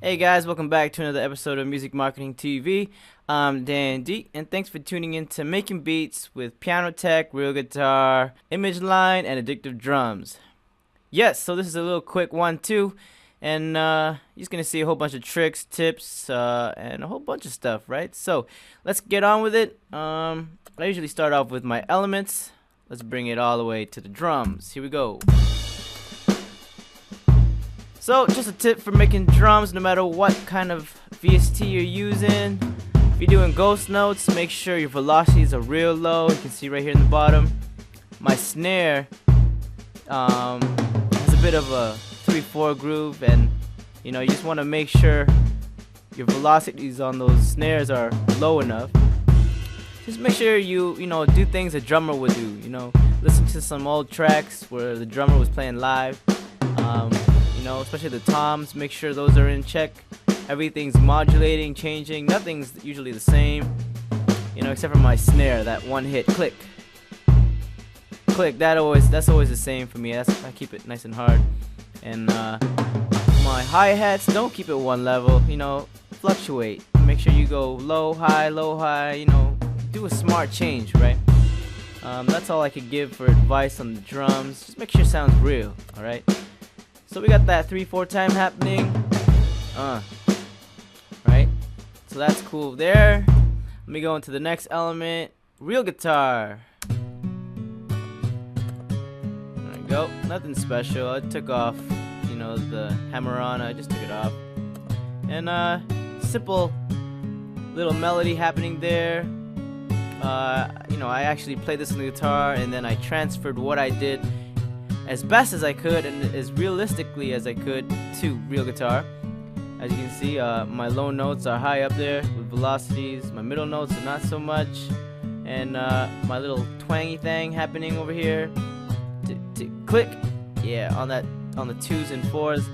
Hey guys, welcome back to another episode of Music Marketing TV. I'm Dan D, and thanks for tuning in to Making Beats with Pianoteq, real guitar, image line, and addictive drums. Yes, so this is a little quick one too, and you're just gonna see a whole bunch of tricks, tips, and a whole bunch of stuff, right? So let's get on with it. I usually start off with my elements. Let's bring it all the way to the drums. Here we go. So, just a tip for making drums, no matter what kind of VST you're using. If you're doing ghost notes, make sure your velocities are real low. You can see right here in the bottom. My snare has a bit of a 3/4 groove, and you just want to make sure your velocities on those snares are low enough. Just make sure you do things a drummer would do. Listen to some old tracks where the drummer was playing live. Especially the toms, make sure those are in check. Everything's modulating, changing, nothing's usually the same, except for my snare, that one hit click. Click, that's always the same for me. I keep it nice and hard. And my hi-hats, don't keep it one level, fluctuate. Make sure you go low, high, do a smart change, right? That's all I could give for advice on the drums. Just make sure it sounds real, alright? So we got that 3/4 time happening. Right? So that's cool there. Let me go into the next element. Real guitar. There we go. Nothing special. I took off, the hammer-on. I just took it off. And simple little melody happening there. I actually played this on the guitar and then I transferred what I did as best as I could and as realistically as I could to real guitar. As you can see, my low notes are high up there with velocities. My middle notes are not so much, and my little twangy thing happening over here. Click, yeah, on the 2s and 4s.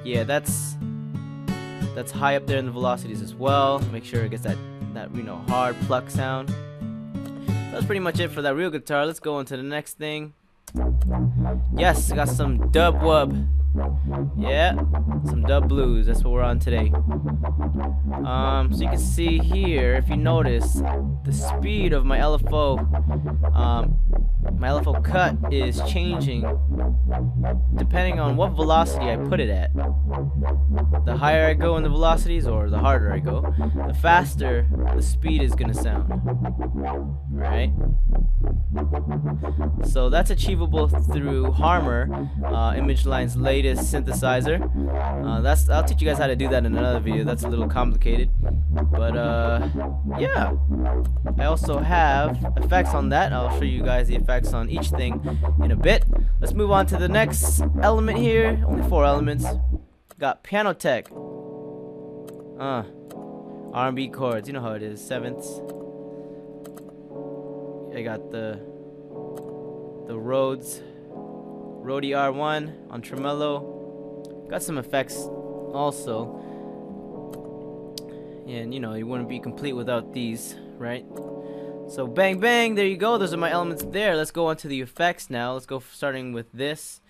Yeah, that's high up there in the velocities as well. Make sure it gets that hard pluck sound. That's pretty much it for that real guitar. Let's go into the next thing. Yes, I got some dub wub. Yeah, some dub blues. That's what we're on today. So you can see here, if you notice, the speed of my LFO, cut is changing depending on what velocity I put it at. The higher I go in the velocities, or the harder I go, the faster the speed is gonna sound. Right? So that's achievable through Harmor, Image Line's latest synthesizer. I'll teach you guys how to do that in another video. That's a little complicated, but yeah. I also have effects on that. I'll show you guys the effects on each thing in a bit. Let's move on to the next element here. Only 4 elements. Got Pianoteq. R&B chords. You know how it is. 7ths. I got the Rhodes Rhodey R1 on tremolo. Got some effects also. And you wouldn't be complete without these, right? So bang bang, there you go. Those are my elements there. Let's go on to the effects now. Let's go starting with this.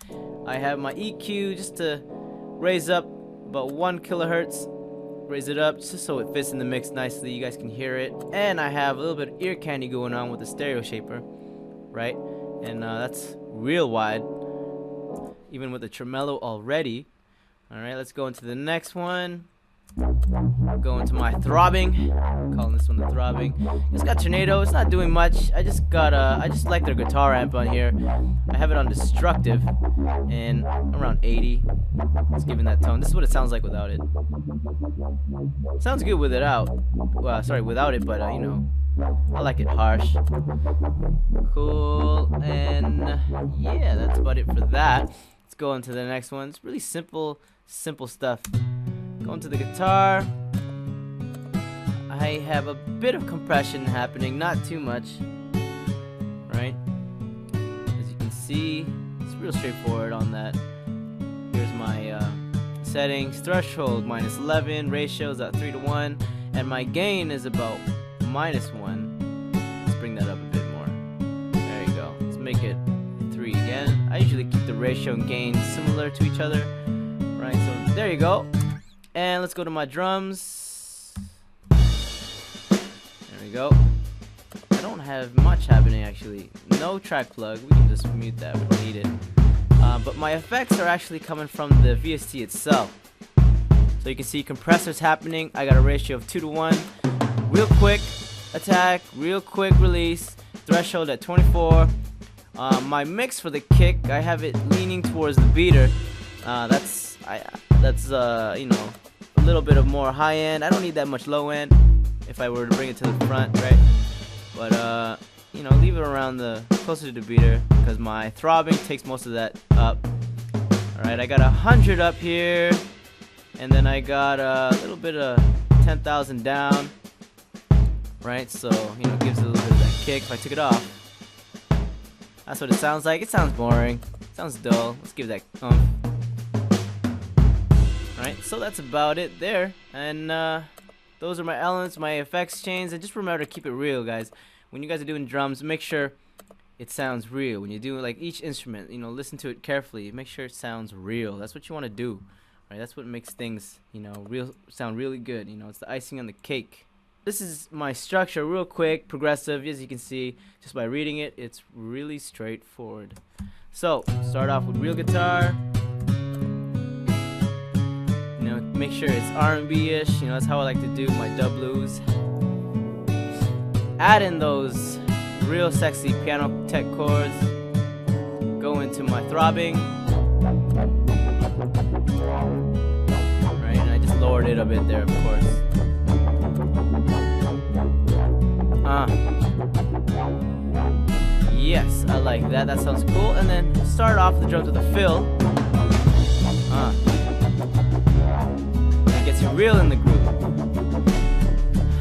I have my EQ just to raise up about 1 kilohertz. Raise it up just so it fits in the mix nicely. You guys can hear it. And I have a little bit of ear candy going on with the stereo shaper, right? And that's real wide, even with the tremolo already. Alright, let's go into the next one. Go into my throbbing. I'm calling this one the throbbing. It's got Tornado. It's not doing much. I just like their guitar amp on here. I have it on destructive and around 80. It's giving that tone. This is what it sounds like without it. Sounds good with it out. Well, sorry, without it, but I like it harsh. Cool. And yeah, that's about it for that. Let's go into the next one. It's really simple stuff. Going to the guitar, I have a bit of compression happening, not too much, right? As you can see, it's real straightforward on that. Here's my settings: threshold -11, ratios at 3:1, and my gain is about -1. Let's bring that up a bit more. There you go. Let's make it 3 again. I usually keep the ratio and gain similar to each other, right? Alright, so there you go. And let's go to my drums. There we go. I don't have much happening actually. No track plug. We can just mute that. We don't need it. But my effects are actually coming from the VST itself. So you can see compressors happening. I got a ratio of 2:1. Real quick attack, real quick release. Threshold at 24. My mix for the kick, I have it leaning towards the beater. That's you know, a little bit of more high end. I don't need that much low end if I were to bring it to the front, right? But you know, leave it around the closer to the beater because my throbbing takes most of that up. Alright, I got 100 up here, and then I got a little bit of 10,000 down, right? So, you know, it gives it a little bit of that kick. If I took it off, that's what it sounds like. It sounds boring, it sounds dull. Let's give that Alright, so that's about it there. And those are my elements, my effects chains, and just remember to keep it real, guys. When you guys are doing drums, make sure it sounds real. When you do like each instrument, you know, listen to it carefully. Make sure it sounds real. That's what you want to do, right? That's what makes things, you know, sound really good. You know, it's the icing on the cake. This is my structure, real quick, progressive. As you can see, just by reading it, it's really straightforward. So start off with real guitar. You know, make sure it's R&B-ish. You know, that's how I like to do my dub blues. Add in those real sexy Pianoteq chords. Go into my throbbing. Right, and I just lowered it a bit there, of course. Yes, I like that. That sounds cool. And then start off the drums with a fill. It gets you real in the groove.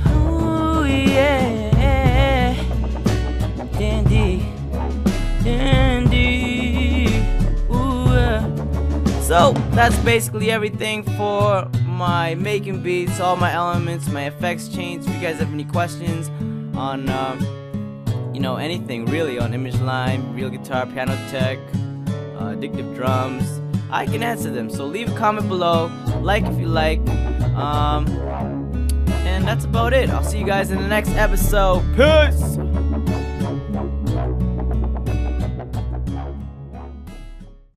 Ooh, yeah. So that's basically everything for my making beats, all my elements, my effects chains. If you guys have any questions on you know, anything really on Image Line, real guitar, Pianoteq, Addictive drums, I can answer them. So leave a comment below, like if you like, and that's about it. I'll see you guys in the next episode. Peace.